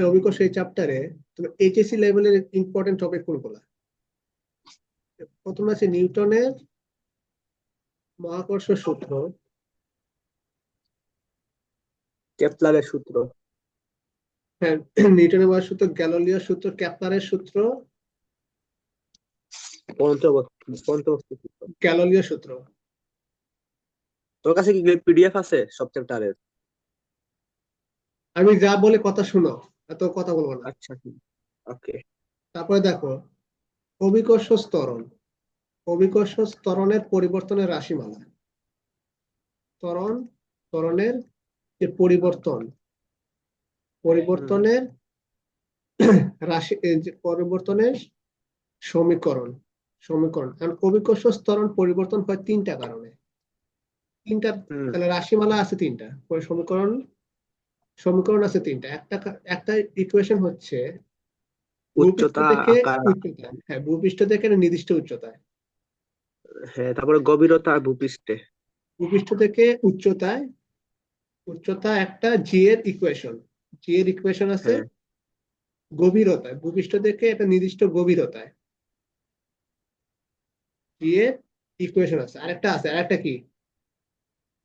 অভিকর্ষ এই চ্যাপ্টারে তুমি এইচএসসি লেভেলের ইম্পর্টেন্ট টপিক কোনগুলো? প্রথমে আছে নিউটনের মহাকর্ষ সূত্র, কেপলারের সূত্র, হ্যাঁ নিউটনের মহাকর্ষ সূত্র, গ্যালিলিও সূত্র, কেপলারের সূত্র, পঞ্চবস্তু সূত্র। গ্যালিলিও সূত্র। তোর কাছে কি পিডিএফ আছে সব চ্যাপ্টারের? আমি যা বলে কথা শুনো, এত কথা বলবো না। আচ্ছা, ওকে। তারপরে দেখো অভিকর্ষ ত্বরণ, অভিকর্ষ ত্বরণের পরিবর্তনের রাশিমালা, ত্বরণের যে পরিবর্তনের রাশি, যে পরিবর্তনের সমীকরণ। কারণ অভিকর্ষ ত্বরণ পরিবর্তন হয় তিনটা কারণে, তাহলে রাশিমালা আছে তিনটা, সমীকরণ আছে তিনটা। একটা ইকুয়েশন হচ্ছে উচ্চতা, আকার, উচ্চতা, হ্যাঁ ভূপৃষ্ঠ থেকে নির্দিষ্ট উচ্চতায়, হ্যাঁ, তারপরে গভীরতা আর ভূপৃষ্ঠে। ভূপৃষ্ঠ থেকে উচ্চতা একটা জি এর ইকুয়েশন আছে। হ্যাঁ, গভীরতায়, ভূপৃষ্ঠ থেকে একটা নির্দিষ্ট গভীরতায় জি এর ইকুয়েশন আছে। আরেকটা কি?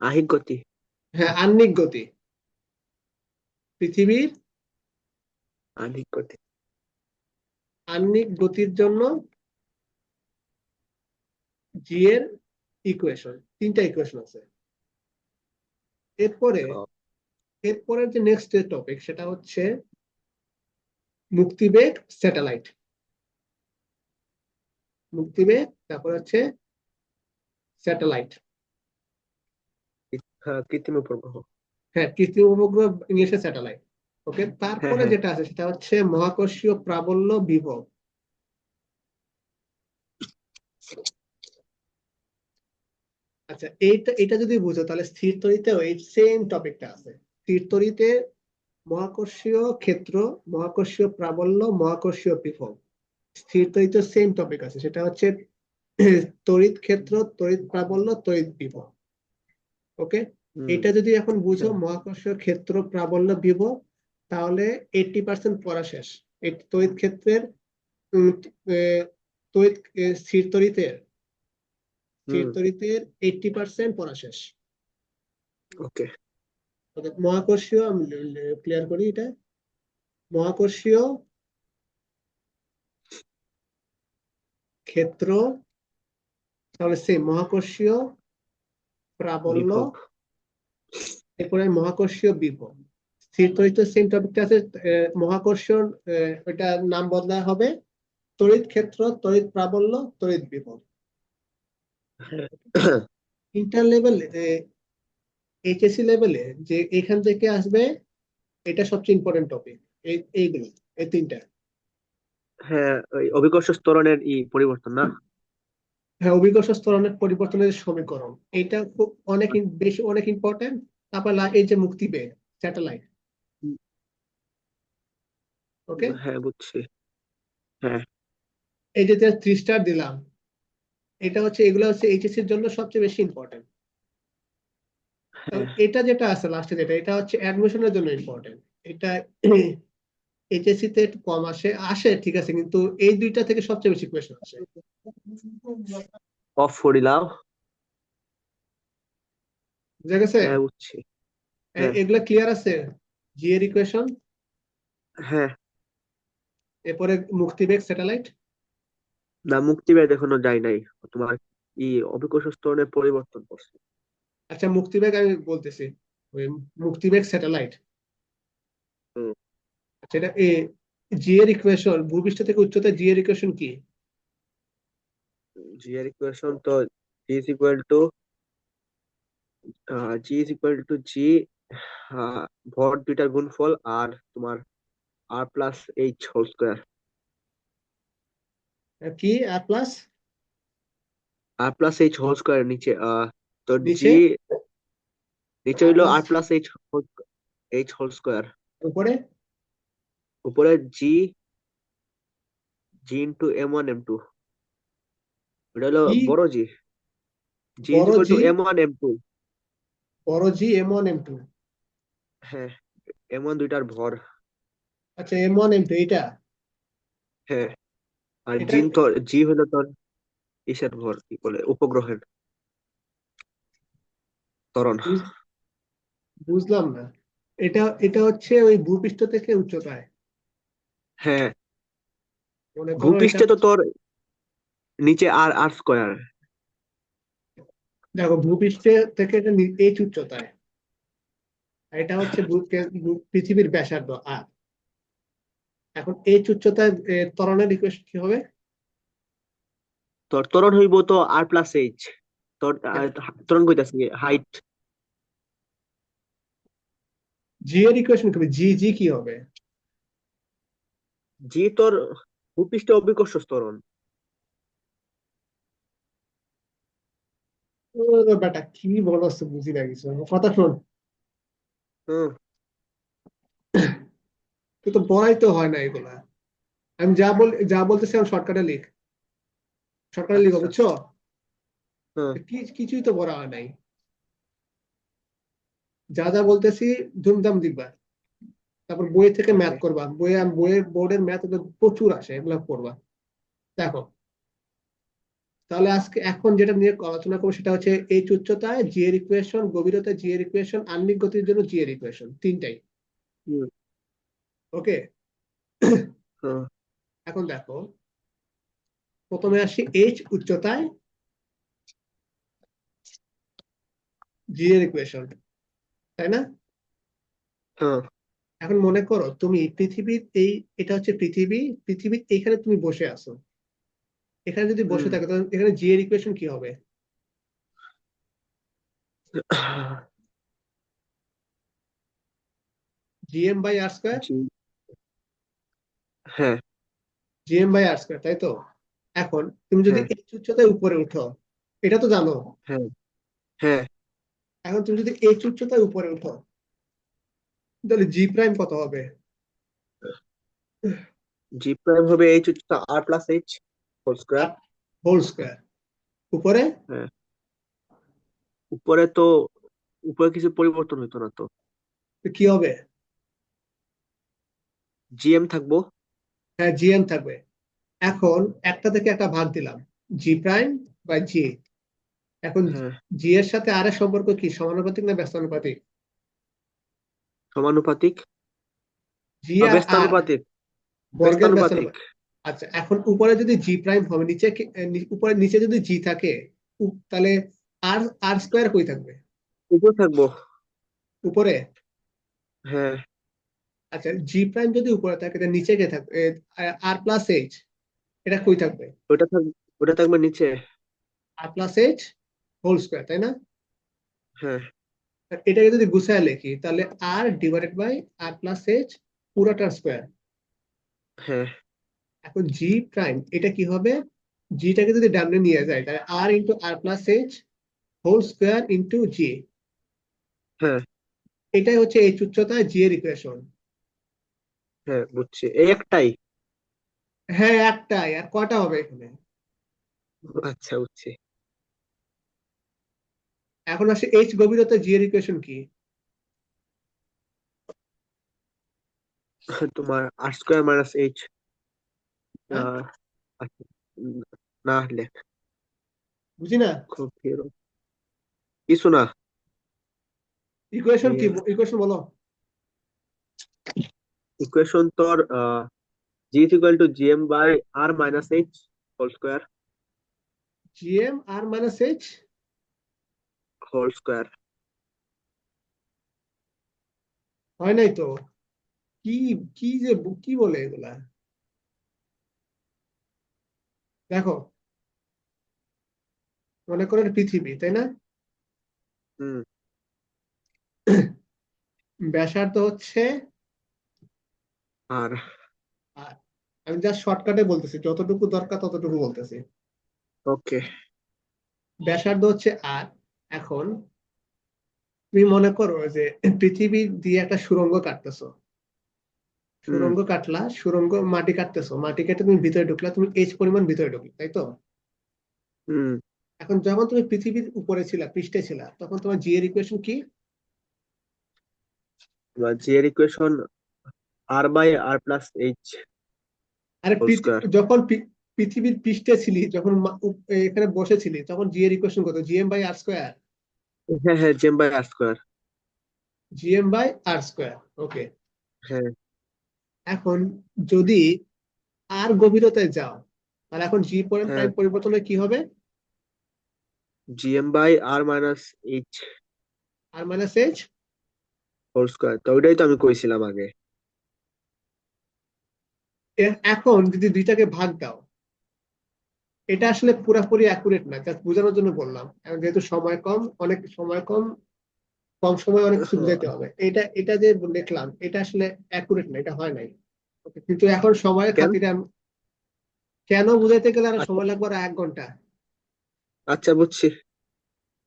আহিক গতি। হ্যাঁ আহ্নিক গতি, পৃথিবীর আহিক গতি। আহ্নিক গতির জন্য জি এর ইকুয়েশন, তিনটা ইকুয়েশন আছে। এরপরে যে নেক্সট টপিক সেটা হচ্ছে মুক্তিবেগ স্যাটেলাইট, তারপর হচ্ছে স্যাটেলাইট, কৃত্রিম উপগ্রহ। হ্যাঁ কৃত্রিম উপগ্রহ, ইংলিশে স্যাটেলাইট। ওকে, হ্যাঁ, তারপরে হ্যাঁ। যেটা আছে সেটা হচ্ছে মহাকর্ষীয় প্রাবল্য বিভব। আচ্ছা, এটা যদি বুঝো তাহলে স্থির তড়িতেও এই সেম টপিকটা আছে। স্থির তড়িতে মহাকর্ষীয় ক্ষেত্র, মহাকর্ষীয় প্রাবল্য, মহাকর্ষীয় বিভব। স্থির তড়িতে সেম টপিক আছে, সেটা হচ্ছে তড়িৎ ক্ষেত্র, তড়িৎ প্রাবল্য, তড়িৎ বিভব। ওকে, এটা যদি এখন বুঝো মহাকর্ষীয় ক্ষেত্র, প্রাবল্য, বিভব, তাহলে 80% পড়া শেষ। তড়িৎ ক্ষেত্রের তড়িৎ স্থির তড়িতের 80% পড়া শেষ। ওকে। মহাকর্ষীয়, আমি ক্লিয়ার করি এটা, মহাকর্ষীয় ক্ষেত্র, তাহলে সেই মহাকর্ষীয় প্রাবল্য, বিভব। এরপরে মহাকর্ষীয় বিভব। স্থির তড়িৎ সেম টপিকটা আছে, মহাকর্ষণ ওইটা নাম বদলা হবে তড়িৎ ক্ষেত্র, তড়িৎ প্রাবল্য, তড়িৎ বিভব। ইন্টার লেভেল, এইচএসসি লেভেলে যে এখান থেকে আসবে, এটা সবচেয়ে ইম্পর্টেন্ট টপিক। এইগুলো, এই তিনটা। হ্যাঁ, ওই অভিকর্ষ ত্বরণের পরিবর্তন না? হ্যাঁ, অভিকর্ষ ত্বরণের পরিবর্তনের সমীকরণ, এটা খুব অনেক ইম্পর্টেন্ট। তারপর এই যে মুক্তিবেগ স্যাটেলাইট। ওকে, হ্যাঁ, বুঝছি। হ্যাঁ, এই যে 3 স্টার দিলাম, এগুলো হচ্ছে এইচএসসি এর জন্য সবচেয়ে বেশি ইম্পর্টেন্ট। হ্যাঁ, এটা যেটা আছে লাস্টে, এটা হচ্ছে অ্যাডমিশনের জন্য ইম্পর্টেন্ট। এটা এইচএসসি তে একটু কম আসে ঠিক আছে, কিন্তু এই দুইটা থেকে সবচেয়ে বেশি কোয়েশ্চেন আসে। অফ করিলাম। বুঝা গেছে? হ্যাঁ, বুঝছি। হ্যাঁ, এগুলা ক্লিয়ার আছে? জি এর ইকুয়েশন, হ্যাঁ। এরপরে মুক্তিবেগ স্যাটেলাইট। না, মুক্তিবেগ এখনো যাই নাই। তোমার অভিকর্ষ ত্বরণের পরিবর্তন করছে। আচ্ছা, মুক্তিবেগ আমি বলতেছি, ওই মুক্তিবেগ স্যাটেলাইট। হুম। আচ্ছা, এটা জি এর ইকুয়েশন, ভূপৃষ্ঠ থেকে উচ্চতা জি এর ইকুয়েশন কি? জি এর ইকুয়েশন তো জি ইজ ইকুয়াল টু জি ভর দুইটার গুণফল আর তোমার আর প্লাস এইচ হোল স্কোয়ার। কি আর প্লাস এইচ হোল স্কোয়ার নিচে তো জি নিচে, নিচে আর হইলো প্লাস আর প্লাস এইচ হোল স্কোয়ার। উপরে উপরে জি জি ইন্টু M1 M2। এটা হলো কি? বড় জি। জি ইজ বড় equal to G, M1 M2। বড় জি M1 M2। হ্যাঁ, M1 দুইটার ভর। আচ্ছা, M1 M2 এটা হ্যাঁ, আর এটা জি হলো তোর ইসের ভর, কি বলে, উপগ্রহের ত্বরণ। বুঝ- বুঝলাম না। এটা এটা হচ্ছে ওই ভূপৃষ্ঠ থেকে উচ্চতায়। হ্যাঁ, মনে করো এটা ভূপৃষ্ঠে তো তোর নিচে আর আর স্কোয়ার। দেখো, ভূপৃষ্ঠ থেকে এটা এইচ উচ্চতায়, আর এটা হচ্ছে পৃথিবীর ব্যাসার্ধ আর। এখন এইচ উচ্চতায় ত্বরণের ইকুয়েশন কি হবে? তোর ত্বরণ হইব তো আর প্লাস এইচ। তোর ত্বরণ কইতাছি, হাইট। জি এর ইকুয়েশন কি হবে? জি জি কি হবে? জি তোর ভূপৃষ্ঠে অভিকর্ষ ত্বরণ। ও বেটা, কি বলছ বুঝি না কিছু। আমার কথা শোন, হুম। তুই তো পড়াই তো হয় না এগুলা। আমি যা বলতেছি আমি শর্টকাটে লিখ, শর্টকাটে লিখো, আচ্ছা। বুঝছো? হুম। কিছুই তো পড়া হয় নাই। যা যা বলতেছি ধুমধাম দিবা। তারপর বই থেকে ম্যাথ ওকে। করবা, বইয়ে বোর্ডের ম্যাথ প্রচুর আসে, এগুলো পড়বা। দেখো, তাহলে আজকে এখন যেটা নিয়ে আলোচনা করবো সেটা হচ্ছে এইচ উচ্চতায় জি এর ইকুয়েশন, গভীরতায় জি এর ইকুয়েশন, আণবিক গতির জন্য জি এর ইকুয়েশন, তিনটাই। হুম। ওকে। হুম। এখন দেখো, প্রথমে আসি এইচ উচ্চতায় জি এর ইকুয়েশন, তাই না? হুম। এখন মনে করো তুমি পৃথিবীর এটা হচ্ছে পৃথিবীর এখানে তুমি বসে আছো। এখানে যদি বসে হুম। থাকো তাহলে এখানে জি এর ইকুয়েশন কি হবে? GM by R square. G. হ্যাঁ। জিএম বাই আর স্কোয়ার, তাই তো? এখন তুমি যদি হ্যাঁ। এইচ উচ্চতায় উপরে উঠো, এটা তো জানো। হ্যাঁ। হ্যাঁ। এখন তুমি যদি এইচ উচ্চতায় উপরে উঠো, তাহলে জি প্রাইম কত হবে? জি প্রাইম হবে এইচ উচ্চতা R plus H whole square. Whole square. উপরে হ্যাঁ। উপরে তো, উপরে কিছু পরিবর্তন হইতো না তো। কি হবে? জিএম থাকবো। হ্যাঁ, জিএম থাকবে। এখন একটা থেকে একটা ভাগ দিলাম, জি প্রাইম বাই জি। এখন হ্যাঁ। জি এর সাথে আর এর সম্পর্ক কি, সমানুপাতিক না ব্যস্তানুপাতিক? সমানুপাতিক জি বা আর আর ব্যস্তানুপাতিক। বর্গের ব্যস্তানুপাতিক। ব্যস্তানুপাতিক। আচ্ছা, এখন উপরে যদি জি প্রাইম হবে, উপরে নিচে যদি জি থাকে, তাহলে আর আর স্কোয়ার কই থাকবে? উপরে থাকবো। উপরে। হ্যাঁ। আচ্ছা, জি প্রাইম যদি উপরে থাকে তাহলে নিচে কে থাকবে? আর প্লাস এইচ, এটা কই থাকবে? ওটা থাক ওটা থাকবে নিচে। R plus H whole square, তাই না? হ্যাঁ। আর এটাকে যদি গুছায় লিখি তাহলে R divided by R plus H পুরোটার স্কোয়ার। হ্যাঁ। এখন জি প্রাইম এটা কি হবে? জিটাকে যদি ডাবলে নিয়ে যায় তাহলে R into R plus H whole square into G. হ্যাঁ। এটাই হচ্ছে এইচ উচ্চতায় জি এর ইকুয়েশন। হ্যাঁ, বুঝছি, এই একটাই। হ্যাঁ, একটাই। আর কয়টা হবে এখানে? আচ্ছা, বুঝছি। এখন আসে এইচ গভীরতা জি এর ইকুয়েশন কি? তোমার আর স্কোয়ার মাইনাস এইচ। হ্যাঁ, আচ্ছা। উম, না লেখ, বুঝি না। খুব কিছু না। ইকুয়েশন কি, ইকুয়েশন বলো। ইকুয়েশন তোর G is equal to GM by R minus H whole square. GM R minus H. Whole square. হয় নাই তো। কি কি যে কি বলে এগুলা? দেখো, মনে করেন পৃথিবী, তাই না? হুম। ব্যাসার্ধ হচ্ছে আর আর। আমি জাস্ট শর্টকাটে বলতেছি, যতটুকু দরকার ততটুকু বলতেছি। ওকে। ব্যাসার্ধ হচ্ছে আর। এখন তুমি মনে করো যে পৃথিবী দিয়ে একটা সুড়ঙ্গ কাটতেছো। হুম। সুড়ঙ্গ কাটলা, সুড়ঙ্গ মাটি কাটতেছো, মাটি কেটে তুমি ভিতরে ঢুকলা, তুমি এইচ পরিমাণ ভিতরে ঢুকলে, তাই তো? হুম। এখন যখন তুমি পৃথিবীর উপরে ছিলা, পৃষ্ঠে ছিলা, তখন তোমার জি এর ইকুয়েশন কি? জি এর equation R by R plus h আরে হোল স্কোয়ার। যখন পৃথিবীর পৃষ্ঠে ছিলি, যখন এখানে বসেছিলি, তখন জি এর ইকুয়েশন কত? GM by R square. হ্যাঁ হ্যাঁ, GM by R square. GM by R square. Okay. হ্যাঁ এখন যদি আর গভীরতায় যাও, তাহলে এখন জি হ্যাঁ, প্রাইম পরিবর্তন হয়ে কি হবে? GM by R minus H R minus H. Whole square, তো ওইটাই তো আমি কইছিলাম আগে। এখন যদি দুইটাকে ভাগ দাও, এটা আসলে পুরাপুরি অ্যাকুরেট না, জাস্ট বোঝানোর জন্য বললাম। এখন যেহেতু সময় কম, অনেক সময় কম, কম সময় অনেক কিছু বুঝাইতে হবে। এটা এটা যে দেখলাম, এটা আসলে অ্যাকুরেট না, এটা হয় নাই। Okay, কিন্তু এখন সময়ের কেন? খাতিরে কেন বুঝাইতে গেলে আরো আচ্ছা সময় লাগবে আরো 1 ঘন্টা। আচ্ছা, বুঝছি।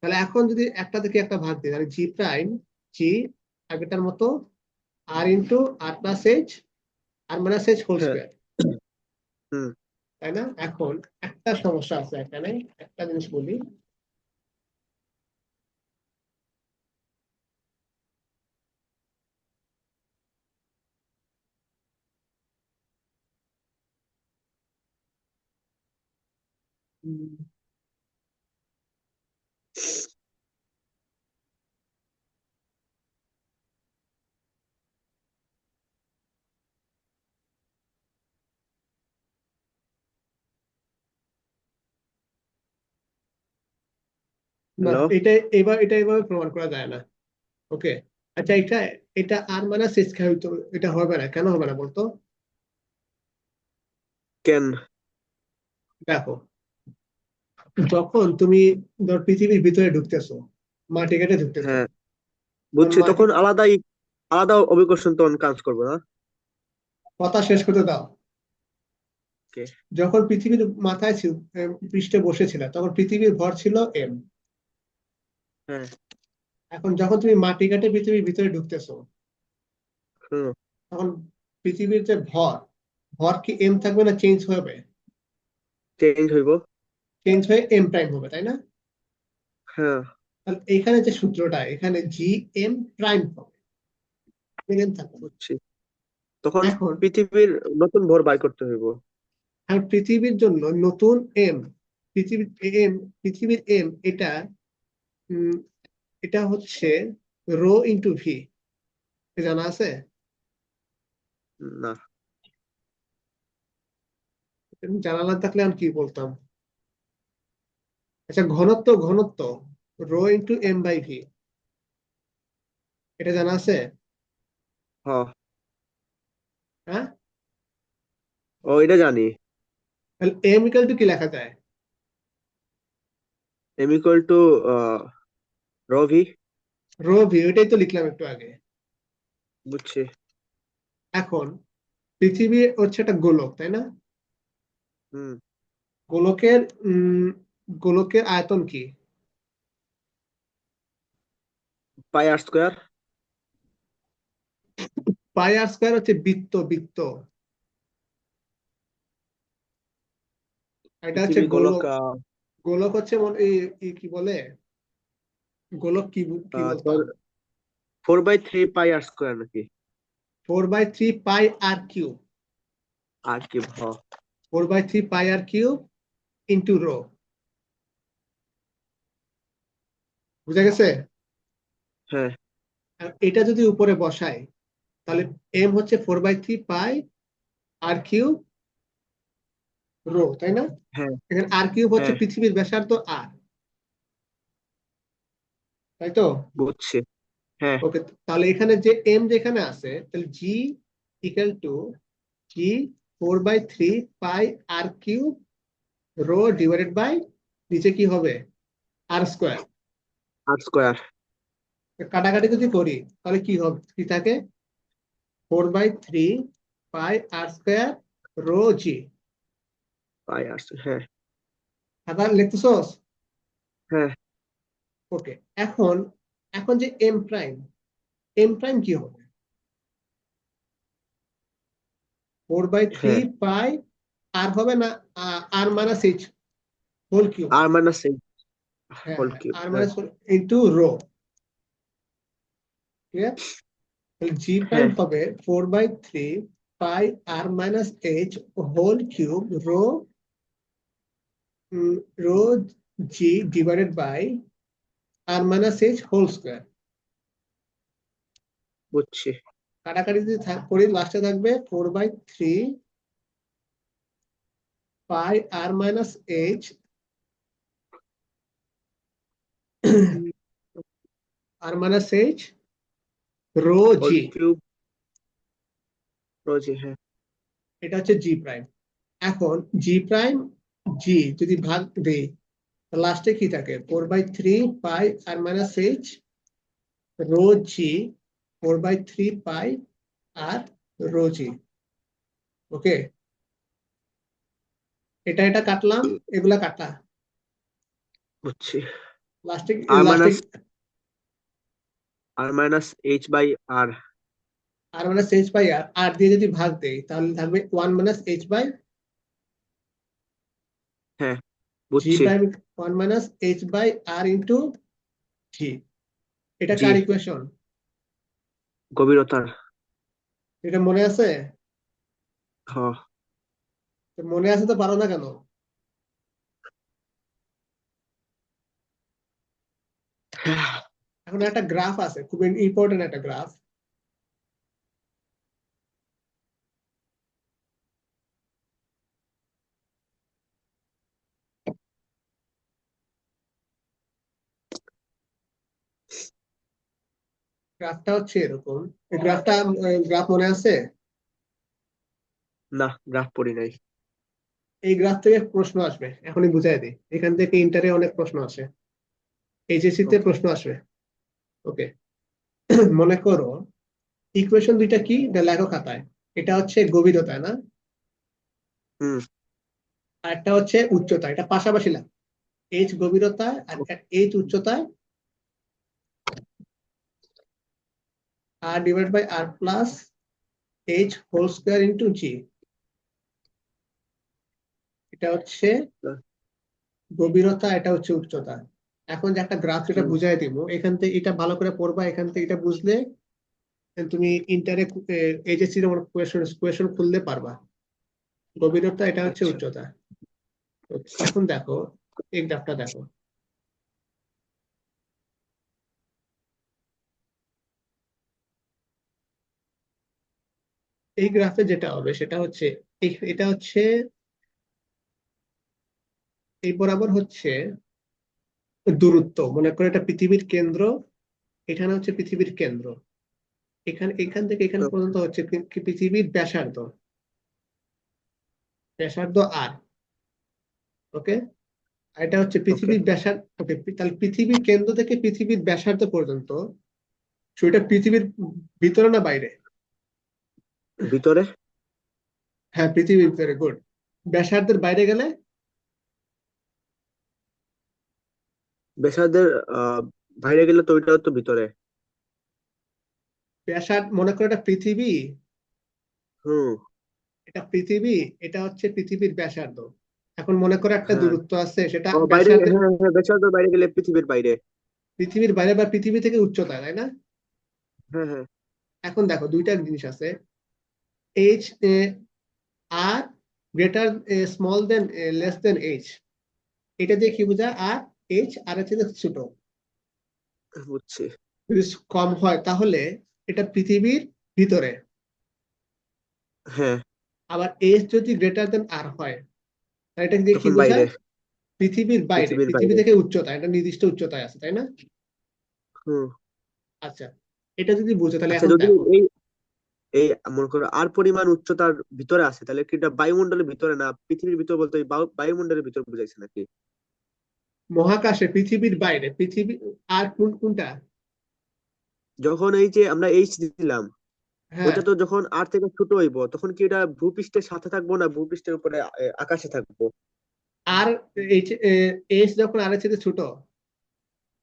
তাহলে এখন যদি একটা থেকে একটা ভাগ দিই, তাহলে জি প্রাইম, জি আগেটার মতো, আর into R plus H, R minus H whole হ্যাঁ। স্কোয়ার। হুম। তাই না? এখন একটা সমস্যা আছে এখানে, একটা জিনিস বলি। উম, না, হ্যালো। এটা এটা এভাবে প্রমাণ করা যায় না। ওকে। আচ্ছা, এটা এটা আর মাইনাস এইচ হয়তো, এটা হবে না, কেন হবে না বলতো? কেন? দেখো, যখন তুমি ধর পৃথিবীর ভিতরে ঢুকতেছো, মাটি কেটে ঢুকতেছো, হ্যাঁ, তখন বুঝছি, মাটি, তখন আলাদাই আলাদা অভিকর্ষণ তখন কাজ করবে না? কথা শেষ করতে দাও। ওকে। যখন পৃথিবীর মাথায় পৃষ্ঠে বসেছিল, তখন পৃথিবীর ভর ছিল এম। হ্যাঁ। এখন যখন তুমি মাটি কাটে পৃথিবীর ভিতরে ঢুকতেছো, হুম। তখন পৃথিবীর যে ভর, ভর কি এম থাকবে না চেঞ্জ হবে? চেঞ্জ হইব। চেঞ্জ হয়ে এম প্রাইম হবে, তাই না? হ্যাঁ, তাহলে এখানে যে সূত্রটা, এখানে জি এম প্রাইম হবে, এম থাকবে না। বুঝছি। তখন এখন পৃথিবীর নতুন ভর বাই করতে হইব। আর পৃথিবীর জন্য নতুন এম, পৃথিবীর এম, পৃথিবীর এম এটা, উম, এটা হচ্ছে রো ইন্টু ভি, জানা আছে? না। জানা না থাকলে আমি কি বলতাম? আচ্ছা, ঘনত্ব, ঘনত্ব rho into M by V, এটা জানা আছে? হ্যাঁ। হ্যাঁ। ও, এটা জানি। তাহলে এম ইকাল টু কি লেখা যায়? M equal to rho V. Rho V, ওইটাই তো লিখলাম একটু আগে। বুঝছি। এখন পৃথিবী হচ্ছে একটা গোলক, তাই না? হুম। গোলকের গোলকের আয়তন কি? পাই আর স্কোয়ার। পাই আর স্কয়ার হচ্ছে বৃত্ত, বৃত্ত। এটা হচ্ছে পৃথিবী গোলক। গোলক। গোলক হচ্ছে কি বলে, গোলক কি কি তোর বলতাম? 4/3 পাই আর স্কোয়ার নাকি? 4/3 পাই আর কিউব। আর কি হ। 4/3 pi R cube into rho. বুঝা গেছে? হ্যাঁ আর এটা যদি উপরে বসাই, তাহলে এম হচ্ছে 4/3 পাই আর কিউব রো, তাই না? হ্যাঁ এখানে আর কিউব হচ্ছে হ্যাঁ, পৃথিবীর ব্যাসার্ধ আর, তাই তো? বুঝছি। হ্যাঁ। ওকে। তাহলে এখানে যে এম যেখানে আছে, তাহলে G equal to G 4/3 pi R cube rho divided by নিচে কি হবে? R square. R square. কাটাকাটি যদি করি, তাহলে কি হবে, কি থাকে? 4/3 পাই আর স্কোয়ার রো জি। পাই আর হ্যাঁ। খাতা লিখতেছস? হ্যাঁ ওকে। এখন, এখন যে এম প্রাইম, এম প্রাইম কি হবে? 4/3 হ্যাঁ, পাই আর হবে না, R minus H whole cube R হবে। মাইনাস এইচ হ্যাঁ হোল হ্যাঁ, কিউব। আর হ্যাঁ। Minus into rho. ঠিক আছে? তাহলে জি প্রাইম হ্যাঁ, হবে 4/3 pi R minus H whole cube rho G divided by R minus H whole square. বুঝছি। কাটাকাটি যদি করি লাস্টে থাকবে 4/3 pi R minus H R minus H rho whole G. Cube rho G, হ্যাঁ। এটা হচ্ছে জি প্রাইম। এখন জি প্রাইম জি যদি ভাগ দেই লাস্টে কি থাকে 4/3 pi R minus H rho G 4/3 pi R rho G. Okay, এটা কাটলাম, এগুলা কাটা। বুঝছি। লাস্টে আর লাস্টে minus H by R. R minus H by R R দিয়ে যদি ভাগ দেই তাহলে থাকবে 1 মাইনাস এইচ বাই হ্যাঁ, জি বুঝছি। Prime 1 minus H by R into G. এটা জি, কার ইকুয়েশন? গভীরতার। এটা মনে আছে? হ্যাঁ। তো মনে আছে তো পারো না কেন? এখন একটা গ্রাফ আছে, খুব ইম্পর্টেন্ট একটা গ্রাফ। গ্রাফটা হচ্ছে এরকম। এই গ্রাফ মনে আছে? না, গ্রাফ পড়ি নাই। এই গ্রাফ থেকে প্রশ্ন আসবে, এখনই বুঝাই দিই। এখান থেকে ইন্টারে অনেক প্রশ্ন আসে, এইচএসসি তে ওকে। প্রশ্ন আসবে। ওকে, মনে করো ইকুয়েশন দুইটা কি এটা লেখো খাতায়। এটা হচ্ছে গভীরতা না, হুম। আর একটা হচ্ছে উচ্চতা, এটা পাশাপাশি লেখো। এইচ গভীরতা আর এইচ উচ্চতায় R divide by R plus H whole square into G. এটা হচ্ছে গভীরতা, এটা হচ্ছে উচ্চতা। এখন যে একটা গ্রাফ যেটা হুম, বুঝাই দিব, এখান থেকে এটা ভালো করে পড়বা, এখান থেকে এটা বুঝলে তুমি ইন্টারে এইচএসসি এর কোয়েশন খুললে পারবা। গভীরতা, এটা হচ্ছে আচ্ছা। উচ্চতা। এখন দেখো এই গ্রাফটা দেখো। এই গ্রাফে যেটা হবে সেটা হচ্ছে এটা হচ্ছে এই বরাবর হচ্ছে দূরত্ব। মনে করো এটা পৃথিবীর কেন্দ্র, এখানে হচ্ছে পৃথিবীর কেন্দ্র। এখান থেকে এখান তো, পর্যন্ত হচ্ছে পৃথিবীর ব্যাসার্ধ, ব্যাসার্ধ আর। ওকে, আর এটা হচ্ছে ওকে। পৃথিবীর ব্যাসার্ধ। ওকে, তাহলে পৃথিবীর কেন্দ্র থেকে পৃথিবীর ব্যাসার্ধ পর্যন্ত, সেটা পৃথিবীর ভিতরে না বাইরে? ভিতরে। হ্যাঁ, পৃথিবীর ভিতরে, গুড। ব্যাসার্ধের বাইরে গেলে? ব্যাসার্ধের আহ বাইরে গেলে তো ওইটা তো ভিতরে। ব্যাসার্ধ, মনে করো এটা পৃথিবী, হুম। এটা পৃথিবী, এটা হচ্ছে পৃথিবীর ব্যাসার্ধ। এখন মনে করো একটা হ্যাঁ। দূরত্ব আছে, সেটা ও, বাইরে, ব্যাসার্ধের হ্যাঁ হ্যাঁ, ব্যাসার্ধের বাইরে গেলে পৃথিবীর বাইরে। পৃথিবীর বাইরে বা পৃথিবী থেকে উচ্চতা, তাই না? হ্যাঁ হ্যাঁ। এখন দেখো দুইটা জিনিস আছে। H R greater small than less than H, এটা দিয়ে কি বোঝায়? আর এইচ আর এর থেকে ছোট। বুঝছি। যদি কম হয় তাহলে এটা পৃথিবীর ভিতরে। হ্যাঁ, আবার এইচ যদি গ্রেটার দেন আর হয় তাহলে এটা দিয়ে কি তখন বাইরে। বোঝায়? পৃথিবীর বাইরে, পৃথিবীর পৃথিবী বাইরে। থেকে উচ্চতা, এটা নির্দিষ্ট উচ্চতায় আছে, তাই না? হুম। আচ্ছা, এটা যদি বুঝো তাহলে আচ্ছা, এখন যদি দেখো। এই এই মনে করো আর পরিমাণ উচ্চতার ভিতরে আছে, তাহলে কি এটা বায়ুমণ্ডলের ভিতরে না পৃথিবীর ভিতর বলতে ওই বায়ুমণ্ডলের ভিতর বুঝাইছে নাকি? মহাকাশে পৃথিবীর বাইরে, পৃথিবী আর কোনটা? যখন এই যে আমরা এইচ দিলাম, হ্যাঁ, ওইটা তো যখন আর থেকে ছোট হইব, তখন কি এটা ভূপৃষ্ঠের সাথে থাকবো না ভূপৃষ্ঠের উপরে আকাশে থাকবো? আর এইচ এইচ যখন আর এর চেয়ে ছোট।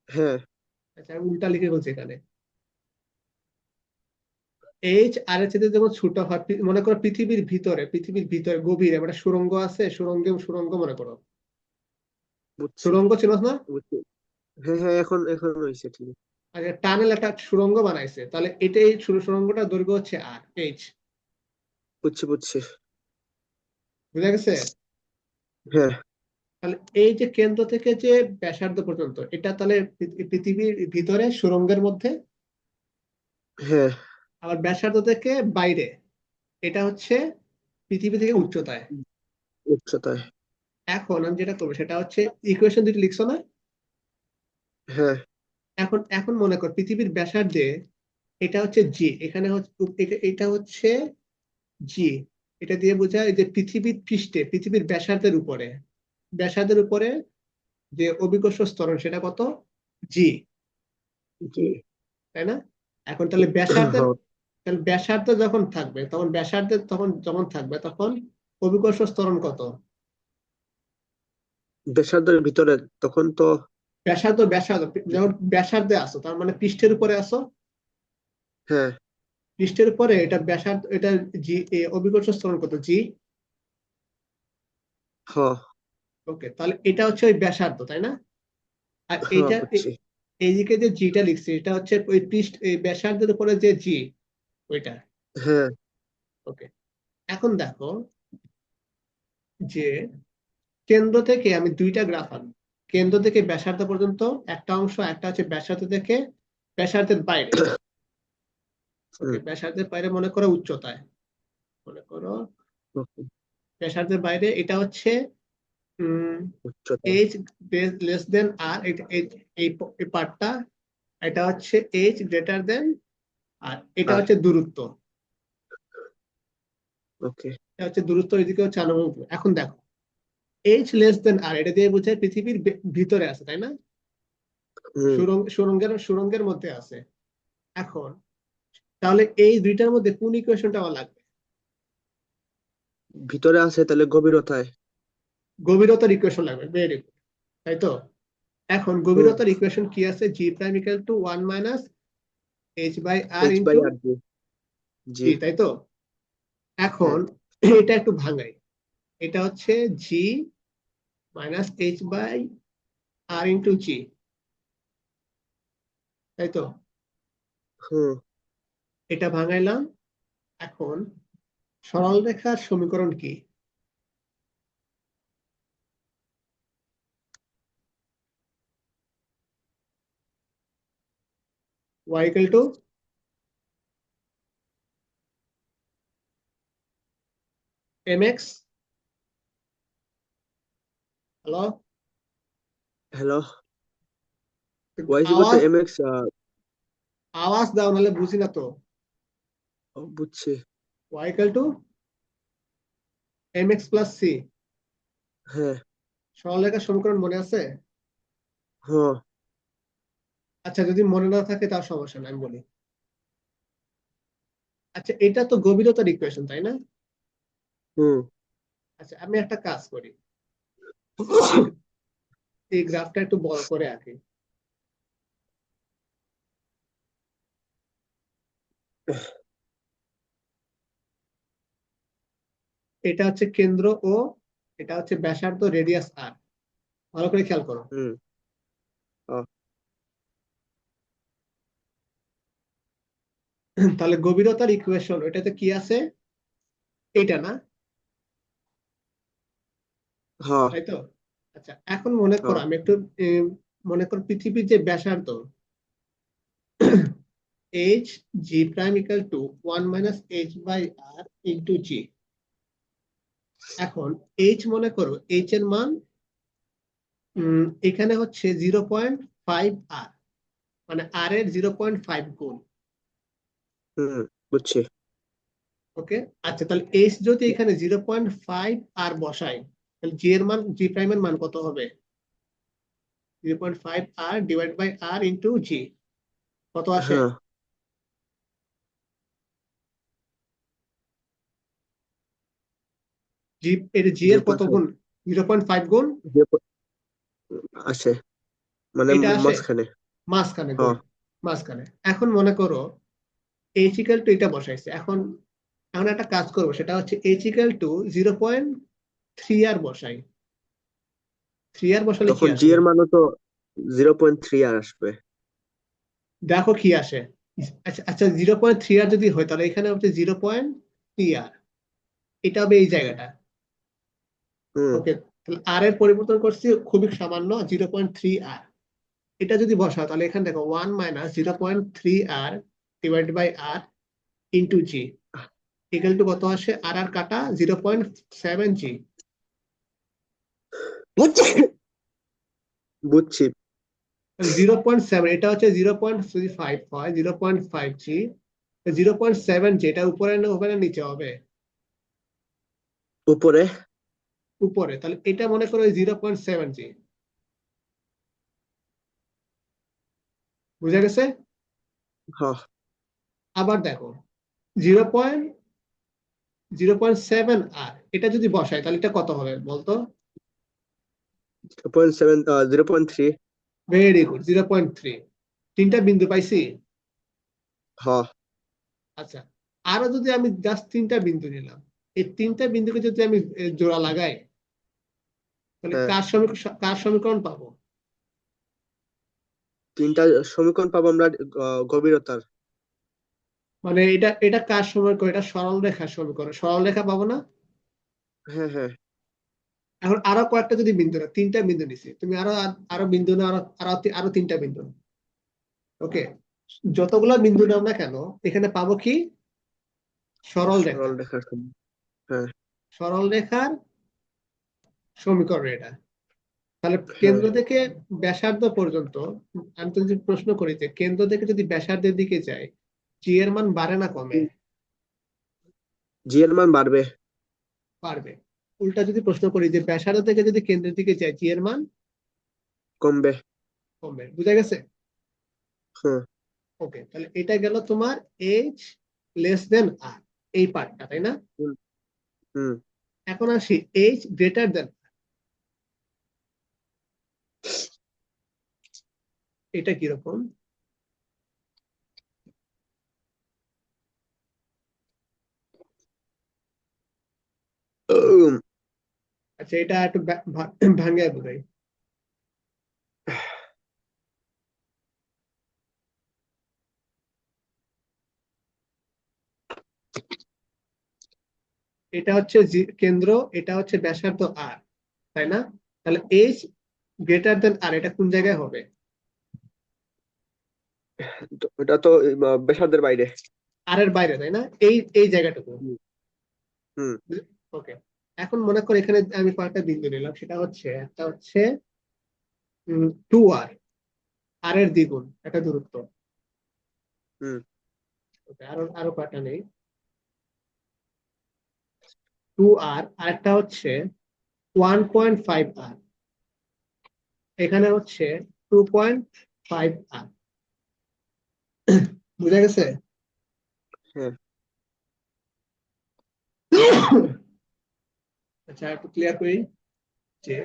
হ্যাঁ। আচ্ছা, আমি উল্টা লিখে বলছি এখানে। এইচ আর এর চেয়ে যখন ছোট হয়, মনে করো পৃথিবীর ভিতরে, পৃথিবীর ভিতরে গভীরে একটা সুড়ঙ্গ আছে, সুড়ঙ্গ মনে করো। বুঝছি। সুড়ঙ্গ ছিল না? বুঝছি। হ্যাঁ হ্যাঁ, এখন এখন হয়েছে ঠিক। আর টানেল একটা সুড়ঙ্গ বানাইছে, তাহলে এটাই সুড়ঙ্গটার দৈর্ঘ্য হচ্ছে আর এইচ। বুঝছি বুঝছি। বুঝা গেছে? হ্যাঁ তাহলে এই যে কেন্দ্র থেকে যে ব্যাসার্ধ পর্যন্ত, এটা তাহলে পৃথিবীর ভিতরে সুড়ঙ্গের মধ্যে, হ্যাঁ। আবার ব্যাসার্ধ থেকে বাইরে, এটা হচ্ছে পৃথিবী থেকে উচ্চতায়। উচ্চতায়। এখন আমি যেটা করবো সেটা হচ্ছে, ইকুয়েশন দুটি লিখছো না? হ্যাঁ এখন এখন মনে কর পৃথিবীর ব্যাসার্ধে এটা হচ্ছে জি, এখানে হচ্ছে এটা হচ্ছে জি। এটা দিয়ে বোঝায় যে পৃথিবীর পৃষ্ঠে, পৃথিবীর ব্যাসার্ধের উপরে যে অভিকর্ষ ত্বরণ সেটা কত? জি, জি। তাই না? এখন তাহলে ব্যাসার্ধের, হ্যাঁ, তাহলে ব্যাসার্ধ যখন থাকবে তখন ব্যাসার্ধের তখন যখন থাকবে তখন অভিকর্ষ ত্বরণ কত? ব্যাসার্ধের ভিতরে তখন তো। ব্যাসার্ধ যখন ব্যাসার্ধে আসো তার মানে পৃষ্ঠের উপরে আসো, হ্যাঁ পৃষ্ঠের উপরে এটা ব্যাসার্ধ, এটা জি, অভিকর্ষ ত্বরণ কত? জি। হ্যাঁ ওকে, তাহলে এটা হচ্ছে ওই ব্যাসার্ধ, তাই না? আর হ্যাঁ এইটা বুঝছি। এইদিকে যে জিটা লিখছি এটা হচ্ছে ওই এই ব্যাসার্ধের উপরে যে জি, ওইটা। হ্যাঁ ওকে, এখন দেখো যে কেন্দ্র থেকে আমি দুইটা গ্রাফ আনবো, কেন্দ্র থেকে ব্যাসার্ধ পর্যন্ত একটা অংশ, একটা হচ্ছে ব্যাসার্ধ থেকে ব্যাসার্ধের বাইরে। ওকে, হুম, ব্যাসার্ধের বাইরে মনে করো উচ্চতায়, মনে করো ওকে, ব্যাসার্ধের বাইরে এটা হচ্ছে উচ্চতায়। এইচ লেস দেন আর, এই পার্টটা, এটা হচ্ছে এইচ গ্রেটার দেন আর, এটা আর হচ্ছে দূরত্ব। ওকে। এটা হচ্ছে দূরত্ব, এদিকে হচ্ছে আনুভূমিক। এখন দেখো এইচ লেস দেন আর, এটা দিয়ে বোঝায় পৃথিবীর ভিতরে আছে, তাই না? হুম। সুড়ঙ্গের মধ্যে আছে। এখন তাহলে এই দুইটার মধ্যে কোন ইকুয়েশনটা আমার লাগবে? ভিতরে আছে তাহলে গভীরতায়। গভীরতার ইকুয়েশন লাগবে, ভেরি গুড, তাই তো? এখন হুম। গভীরতার ইকুয়েশন কি আছে? G prime equal to 1 minus H by R h by into R g. জি। জি, তাই তো? হ্যাঁ এখন এটা একটু ভাঙাই, এটা হচ্ছে g minus H by R into g, তাই তো? হুম। এটা ভাঙাইলাম। এখন সরল রেখার সমীকরণ কি? y equal to mx। Hello, hello. Y is equal to আওয়াজ, এম এক্স। আওয়াজ দাও নাহলে বুঝি না তো। বুঝছি। y equal to mx plus c। হ্যাঁ। সরলরেখার সমীকরণ মনে আছে? হ্যাঁ। আচ্ছা, যদি মনে না থাকে তার সমস্যা নাই, আমি বলি। আচ্ছা, এটা তো গভীরতার ইকুয়েশন, তাই না? হুম। আচ্ছা, আমি একটা কাজ করি, এই এই গ্রাফটা একটু বড় করে আঁকি। এটা হচ্ছে কেন্দ্র ও এটা হচ্ছে ব্যাসার্ধ, রেডিয়াস আর। ভালো করে খেয়াল করো। হুম। আহ, তাহলে গভীরতার ইকুয়েশন ওইটাতে কি আছে? এইটা না, হ্যাঁ তাই তো? আচ্ছা, এখন মনে করো, হ্যাঁ আমি একটু মনে করো পৃথিবীর যে ব্যাসার্ধ h g prime equal to 1 minus H by R into g. এখন এইচ মনে করো, এইচ এর মান এখানে হচ্ছে 0.5 আর, মানে আর এর 0.5 গুণ। হুম। বুঝছি। ওকে, আচ্ছা, তাহলে এইচ যদি এখানে 0.5 আর বসাই, তাহলে জি এর মান, জি প্রাইমের মান কত হবে? 0.5 আর ডিভাইড বাই আর ইন্টু জি, কত আসে? হ্যাঁ। জি, এর জি এর জিরো কত পয়েন্ট ফাইভ। গুণ? 0.5 গুণ আছে মানে এটা আসে, মাঝখানে। মাঝখানে গুণ, হ্যাঁ। মাঝখানে। এখন মনে করো এইচ ইকুয়াল টু এটা বসাইছে। এখন এখন একটা কাজ করবো, সেটা হচ্ছে এইচ ইকুয়াল টু 0.3 আর বসাই। 3 আর বসালে কি তখন জি আসবে? এর মানও তো 0.3 আর আসবে। দেখো কি আসে। আচ্ছা আচ্ছা, 0.3 আর যদি হয় তাহলে এখানে হচ্ছে 0.3 আর, এটা হবে এই জায়গাটা। হুম ওকে, তাহলে আর এর পরিবর্তন করছি খুবই সামান্য, 0.3 আর। এটা যদি বসাও তাহলে এখানে দেখো 1 minus 0.3 R divide by R into G equal to কত আসে, আর আর কাটা 0.7 জি। বুঝছি। 0.7, এটা হচ্ছে 0.35 হয়, 0.5 জি, 0.7 জি, এটা উপরে না হবে না নিচে হবে? উপরে। উপরে। তাহলে এটা মনে করো 0.7 জি, বুঝা গেছে? হ্যাঁ, আবার দেখো 0.7 আর, এটা যদি বসাই তাহলে এটা কত হবে বলতো? 0.7, 0.3। Very good, 0.3। তিনটা বিন্দু পাইছি। হ্যাঁ, আচ্ছা, আরো যদি আমি জাস্ট তিনটা বিন্দু নিলাম, এই তিনটা বিন্দুকে যদি আমি জোড়া লাগাই তাহলে হ্যাঁ, কার সমীকরণ পাবো? তিনটা সমীকরণ পাবো আমরা গভীরতার। মানে এটা এটা কার সমীকরণ? এটা সরল রেখার সমীকরণ, সরল রেখা পাবো না? হ্যাঁ, হ্যাঁ, এখন আরো কয়েকটা যদি বিন্দু না, তিনটা বিন্দু নিছি, তুমি আরো আরো বিন্দু না, আরো আরো আরো তিনটা বিন্দু। ওকে, যতগুলা বিন্দু নাও না কেন এখানে পাবো কি? সরল রেখা। সরল রেখার হ্যাঁ, সরল রেখার সমীকরণ এটা। তাহলে হ্যাঁ। কেন্দ্র থেকে ব্যাসার্ধ পর্যন্ত, আমি তো যদি প্রশ্ন করি যে কেন্দ্র থেকে যদি ব্যাসার্ধের দিকে যায়, জি এর মান বাড়ে না কমে? জি এর মান বাড়বে। পারবে। উল্টা যদি প্রশ্ন করি যে ব্যাসার্ধ থেকে যদি কেন্দ্রের দিকে যায়, জি এর মান কমবে। কমবে। বুঝা গেছে? হ্যাঁ। ওকে, তাহলে এটা গেল তোমার এইচ লেস দেন আর, এই পার্টটা, তাই না? হুম, হুম। এখন আসি এইচ গ্রেটার দেন, এটা কিরকম? উম, আচ্ছা, এটা একটু ভাঙে বোঝাই। এটা হচ্ছে কেন্দ্র, এটা হচ্ছে ব্যাসার্ধ আর, তাই না? তাহলে এইচ গ্রেটার দেন আর, এটা কোন জায়গায় হবে? এটা তো ব্যাসার্ধের বাইরে। আর এর বাইরে, তাই না? এই এই জায়গাটুকু। হুম, হুম। ওকে, এখন মনে করো এখানে আমি কয়েকটা বিন্দু নিলাম, সেটা হচ্ছে একটা হচ্ছে 2 আর, আর এর দ্বিগুণ একটা দূরত্ব। হুম। ওকে, আরো আরো কয়েকটা নেই। 2 আর, আরেকটা হচ্ছে 1.5 আর, এখানে হচ্ছে 2.5 আর। বুঝা গেছে? হ্যাঁ। আচ্ছা, একটু ক্লিয়ার করি যে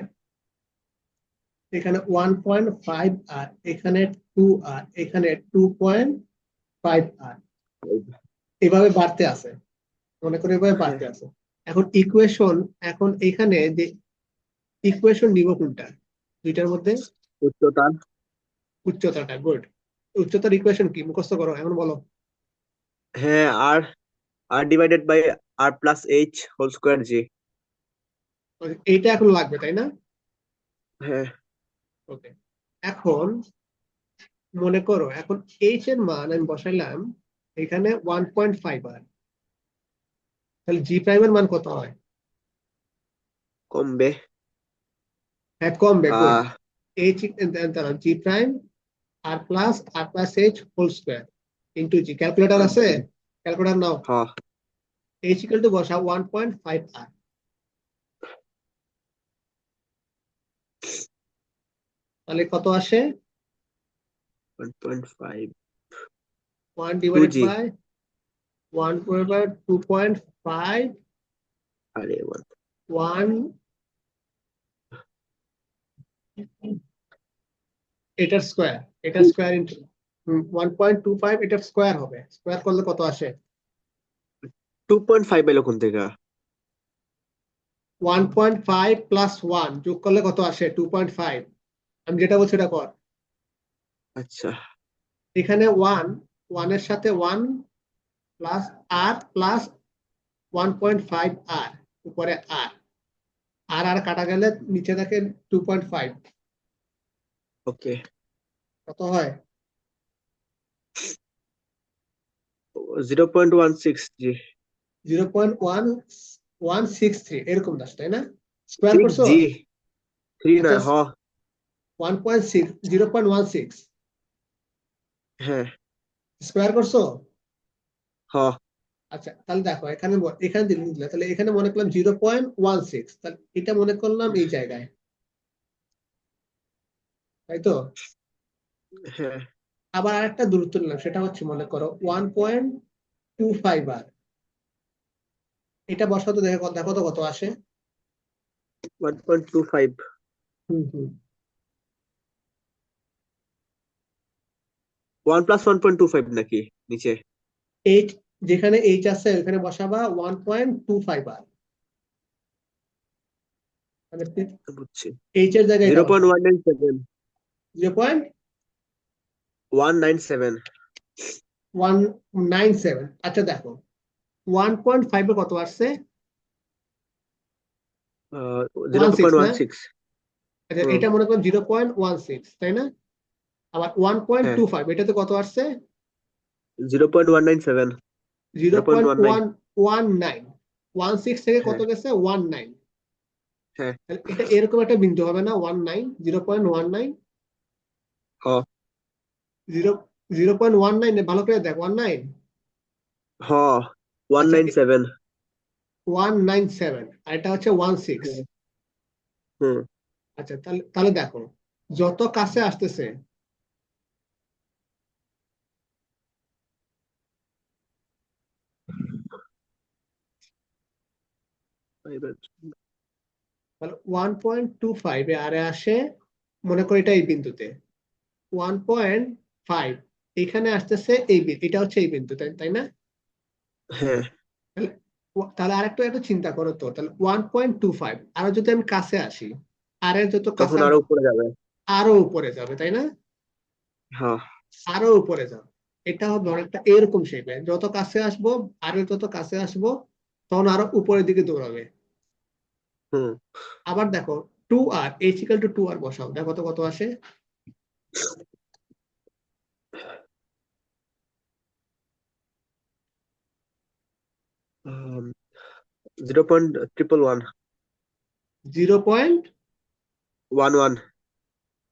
এখানে 1.5 আর, এখানে 2 আর, এখানে 2.5 আর, এভাবে বাড়তে আছে, মনে করে এভাবে হ্যাঁ, বাড়তে আছে। এখন ইকুয়েশন, এখন এখানে যে ইকুয়েশন নিব কোনটা দুইটার মধ্যে? উচ্চতার। উচ্চতাটা, গুড। উচ্চতার ইকুয়েশন কি মুখস্থ করো এখন, বলো। হ্যাঁ, R R divided by R plus H whole square g. এইটা এখন লাগবে, তাই না? হ্যাঁ। ওকে, এখন মনে করো এখন এইচ এর মান আমি বসাইলাম এখানে 1.5 আর, তাহলে জি প্রাইমের মান কত হয়? কমবে। হ্যাঁ, কমবে, গুড। আহ এইচ দাঁড়াও, g prime R plus H whole square into g. Calculator আছে? ক্যালকুলেটর নাও। হ্যাঁ। এইচ ইকুয়াল টু বসা 1.5 আর, তাহলে কত আসে? 1.5 1 two divided G. By 1 divided by 2.5, আরে 1 এটার স্কোয়ার, এটার স্কোয়ার ইন্টু 1.25, এটার স্কোয়ার হবে, স্কোয়ার করলে কত আসে? 2.5 এলো কোন থেকে? 1.5 প্লাস 1 যোগ করলে কত আসে? 2.5। আমি যেটা বলছি সেটা কর। আচ্ছা। এখানে ওয়ানের সাথে 1 প্লাস আর প্লাস 1.5 আর উপরে আর আর কাটা গেলে নিচে থাকে 2.5। ওকে, কত হয়? 0.16 জি। 0.1163 এরকম দাস, তাই না? স্কোয়ার 6 করছো? জি, 3 আচ্ছা, নয় হ। 1.6 0.16 হ্যাঁ, স্কোয়ার করছো? হ। আচ্ছা, তাহলে দেখো এখানে দিলে তাহলে এখানে মনে করলাম 0.16, তাহলে এটা মনে করলাম এই জায়গায়, তাই তো? হ্যাঁ, আবার আরেকটা দূরত্ব নিলাম, সেটা হচ্ছে মনে করো 1.25 আর। এটা বসাতে দেখো দেখো তো কত আসে। 1.25। হুম হুম 1 প্লাস 1.25 নাকি নিচে? এইট, যেখানে এইচ আছে ওখানে বসাবা 1.25 আর, মানে বুঝছি। এইচ এর জায়গায় এটা বসাবা 0.197। 197। 0.197। আচ্ছা দেখো 1.5 এ কত আসছে? 16 না? 0.16। আচ্ছা, হুম। এটা মনে করো 0.16, তাই না? আবার হ্যাঁ, 1.25 এটাতে কত আসছে? 0.197। 0.19। 0.119। 16 থেকে কত হ্যাঁ, গেছে? 19। হ্যাঁ, তাহলে এটা এরকম একটা বিন্দু হবে না? 19, 0.19, হ, 0.19, ভালো করে দেখ, 19। হ। আচ্ছা, 197। 197 আর এটা হচ্ছে 16। হ্যাঁ, হুম। আচ্ছা, তাহলে তাহলে দেখো যত কাছে আসতেছে, এবার তাহলে 1.25 এ আরে আসে, মনে করি এটা এই বিন্দুতে 1.5 এখানে আসতেছে, এটা হচ্ছে এই বিন্দু, তাই তাই না? হ্যাঁ, তাহলে তাহলে আরেকটু একটু চিন্তা করো তো, তাহলে 1.25 আরো যদি আমি কাছে আসি, আর এর যত কাছে তখন আরো আসবো উপরে যাবে। আরো উপরে যাবে, তাই না? হ্যাঁ, আরো উপরে যাবে। এটা হবে অনেকটা এরকম শেপে, যত কাছে আসবো, আরো যত কাছে আসবো তখন আরো উপরের দিকে দৌড়াবে। হুম। আবার দেখো 2r, h equal to 2r বসাও, দেখো তো কত আসে। 0.111। 0.11,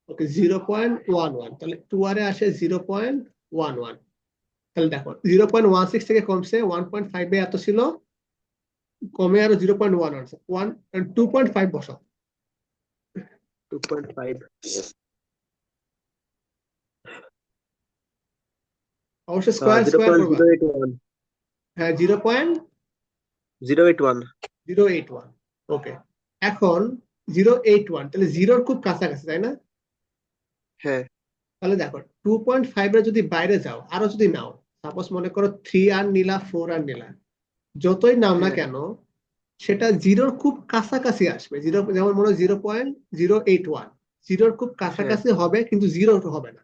ওকে 0.11, তাহলে 2r এ আসে 0.11। তাহলে দেখো 0.16 থেকে কমছে, 1.5 এ এত ছিল, কমে আরো 0.1 আছে, 2.5 বসাও। 2.5। অবশ্যই স্কোয়ার জিরো স্কোয়ার পয়েন্ট করবা। জিরো এইট ওয়ান হ্যাঁ, 0.081। 0.081, ওকে। এখন 0.81, তাহলে জিরোর খুব কাছাকাছি, তাই না? হ্যাঁ, তাহলে দেখো 2.5 এর যদি বাইরে যাও, আরো যদি নাও, সাপোজ মনে করো 3 আর নিলা, 4 আর নিলা, যতই নাও না হ্যাঁ, কেন সেটা জিরোর খুব কাছাকাছি আসবে। জিরো যেমন মনে হয় 0.081, জিরোর খুব হ্যাঁ। কাছাকাছি হবে কিন্তু জিরো হবে না।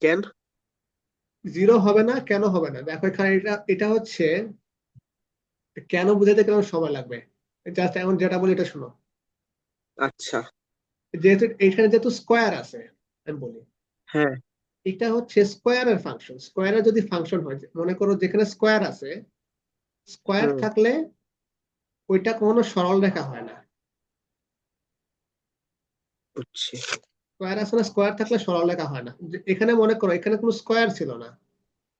কেন? জিরো হবে না, কেন হবে না? দেখো এখানে এটা এটা হচ্ছে, কেন বুঝাতে কেন সময় লাগবে, জাস্ট এখন যেটা বলি এটা শোনো। আচ্ছা। যেহেতু এখানে যেহেতু স্কোয়ার আছে, আমি বলি হ্যাঁ। এটা হচ্ছে স্কোয়ারের ফাংশন। স্কোয়ারের যদি ফাংশন হয়, মনে করো যেখানে স্কোয়ার আছে, স্কোয়ার হুম। থাকলে ওইটা কখনো সরল রেখা হয় না। বুঝছি। স্কোয়ার আছে না, স্কোয়ার থাকলে সরল রেখা হয় না। এখানে মনে করো এখানে কোনো স্কোয়ার ছিল না,